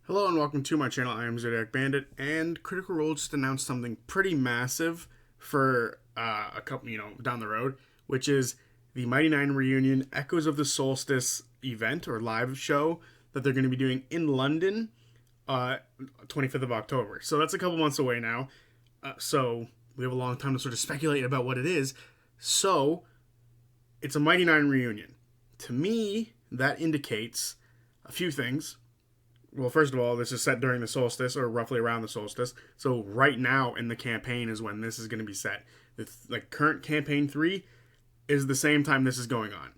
Hello and welcome to my channel. I am Zodiac Bandit, and Critical Role just announced something pretty massive for a couple, down the road, which is the Mighty Nein Reunion Echoes of the Solstice event or live show that they're going to be doing in London, 25th of October. So that's a couple months away now. So we have a long time to sort of speculate about what it is. So it's a Mighty Nein reunion. To me, that indicates a few things. Well, first of all, this is set during the solstice, or roughly around the solstice. So right now in the campaign is when this is going to be set. The current campaign 3 is the same time this is going on.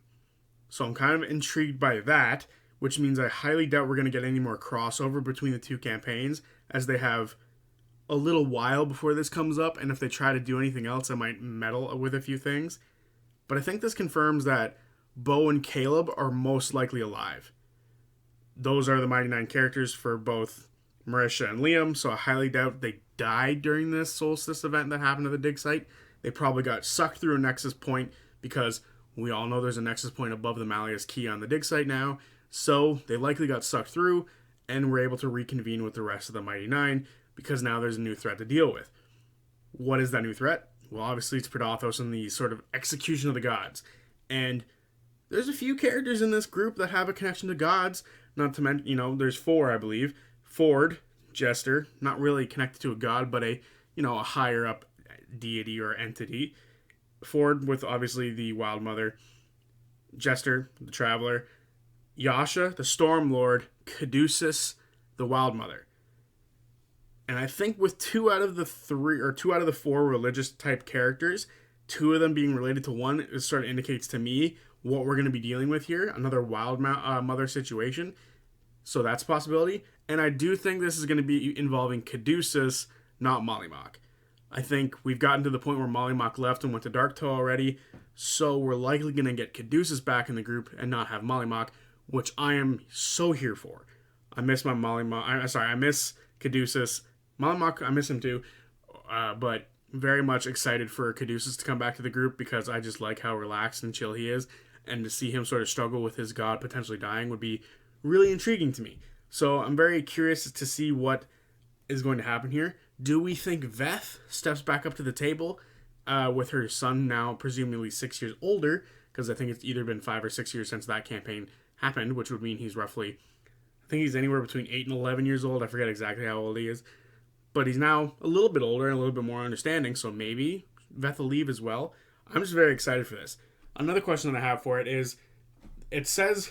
So I'm kind of intrigued by that, which means I highly doubt we're going to get any more crossover between the two campaigns, as they have a little while before this comes up, and if they try to do anything else, I might meddle with a few things. But I think this confirms that Bo and Caleb are most likely alive. Those are the Mighty Nein characters for both Marisha and Liam, so I highly doubt they died during this solstice event that happened at the dig site. They probably got sucked through a nexus point, because we all know there's a nexus point above the Malleus Key on the dig site now, so they likely got sucked through and were able to reconvene with the rest of the Mighty Nein, because now there's a new threat to deal with. What is that new threat? Well, obviously it's Predathos and the sort of execution of the gods. And there's a few characters in this group that have a connection to gods. Not to mention, there's 4, I believe. Ford, Jester, not really connected to a god, but a higher up deity or entity. Ford with obviously the Wild Mother. Jester, the Traveler. Yasha, the Storm Lord. Caduceus, the Wild Mother. And I think with 2 out of the 4 religious type characters, 2 of them being related to one, it sort of indicates to me what we're going to be dealing with here. Another Wild Mother situation. So that's a possibility. And I do think this is going to be involving Caduceus, not Mollymauk. I think we've gotten to the point where Mollymauk left and went to Darktoe already. So we're likely going to get Caduceus back in the group and not have Mollymauk, which I am so here for. I miss my Mollymauk. I miss Caduceus. Mollymauk, I miss him too. But very much excited for Caduceus to come back to the group, because I just like how relaxed and chill he is. And to see him sort of struggle with his god potentially dying would be really intriguing to me. So I'm very curious to see what is going to happen here. Do we think Veth steps back up to the table with her son now presumably 6 years older? Because I think it's either been 5 or 6 years since that campaign happened, which would mean he's roughly, I think he's anywhere between 8 and 11 years old. I forget exactly how old he is. But he's now a little bit older and a little bit more understanding, so maybe Veth will leave as well. I'm just very excited for this. Another question that I have for it is, it says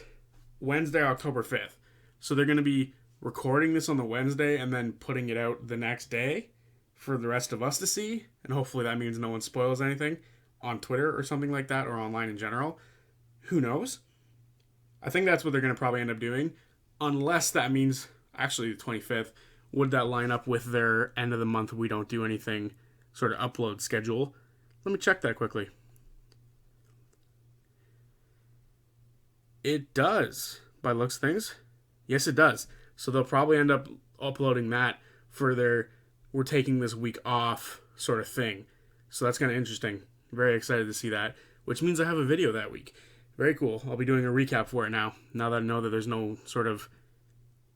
Wednesday, October 5th. So they're going to be recording this on the Wednesday and then putting it out the next day for the rest of us to see. And hopefully that means no one spoils anything on Twitter or something like that, or online in general. Who knows? I think that's what they're going to probably end up doing. Unless that means actually the 25th. Would that line up with their end of the month we don't do anything sort of upload schedule? Let me check that quickly. It does, by looks of things. Yes, it does. So they'll probably end up uploading that for their we're taking this week off sort of thing. So that's kind of interesting. Very excited to see that, which means I have a video that week. Very cool. I'll be doing a recap for it now that I know that there's no sort of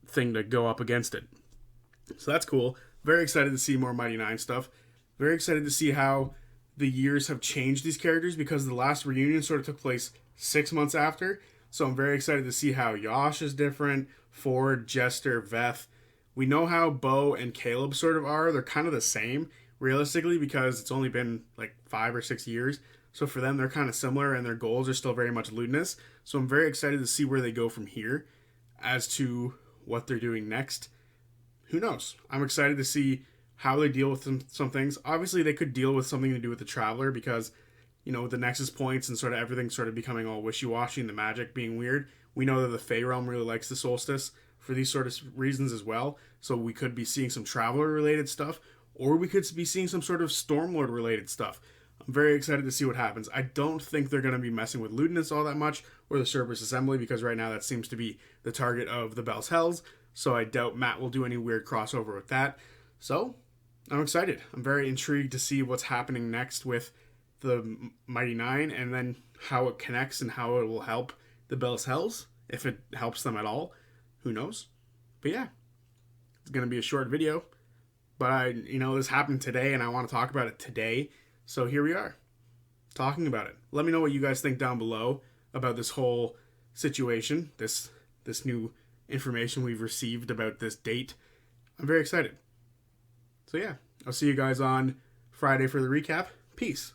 thing to go up against it. So that's cool. Very excited to see more Mighty Nein stuff. Very excited to see how the years have changed these characters, because the last reunion sort of took place 6 months after. So I'm very excited to see how Yosh is different, Ford, Jester, Veth. We know how Bo and Caleb sort of are. They're kind of the same, realistically, because it's only been like 5 or 6 years. So for them, they're kind of similar, and their goals are still very much lewdness. So I'm very excited to see where they go from here. As to what they're doing next, who knows? I'm excited to see how they deal with some things. Obviously, they could deal with something to do with the Traveler, because the Nexus points and sort of everything sort of becoming all wishy-washy and the magic being weird. We know that the Fey Realm really likes the Solstice for these sort of reasons as well. So we could be seeing some Traveler-related stuff, or we could be seeing some sort of Stormlord-related stuff. I'm very excited to see what happens. I don't think they're going to be messing with lewdness all that much, or the Cerberus Assembly, because right now that seems to be the target of the Bell's Hells. So I doubt Matt will do any weird crossover with that. So I'm excited. I'm very intrigued to see what's happening next with the Mighty Nein, and then how it connects and how it will help the Bell's Hells, if it helps them at all. Who knows? But yeah, going to be a short video, but this happened today and I want to talk about it today. So here we are, talking about it. Let me know what you guys think down below about this whole situation, this new information we've received about this date. I'm very excited. So yeah, I'll see you guys on Friday for the recap. Peace.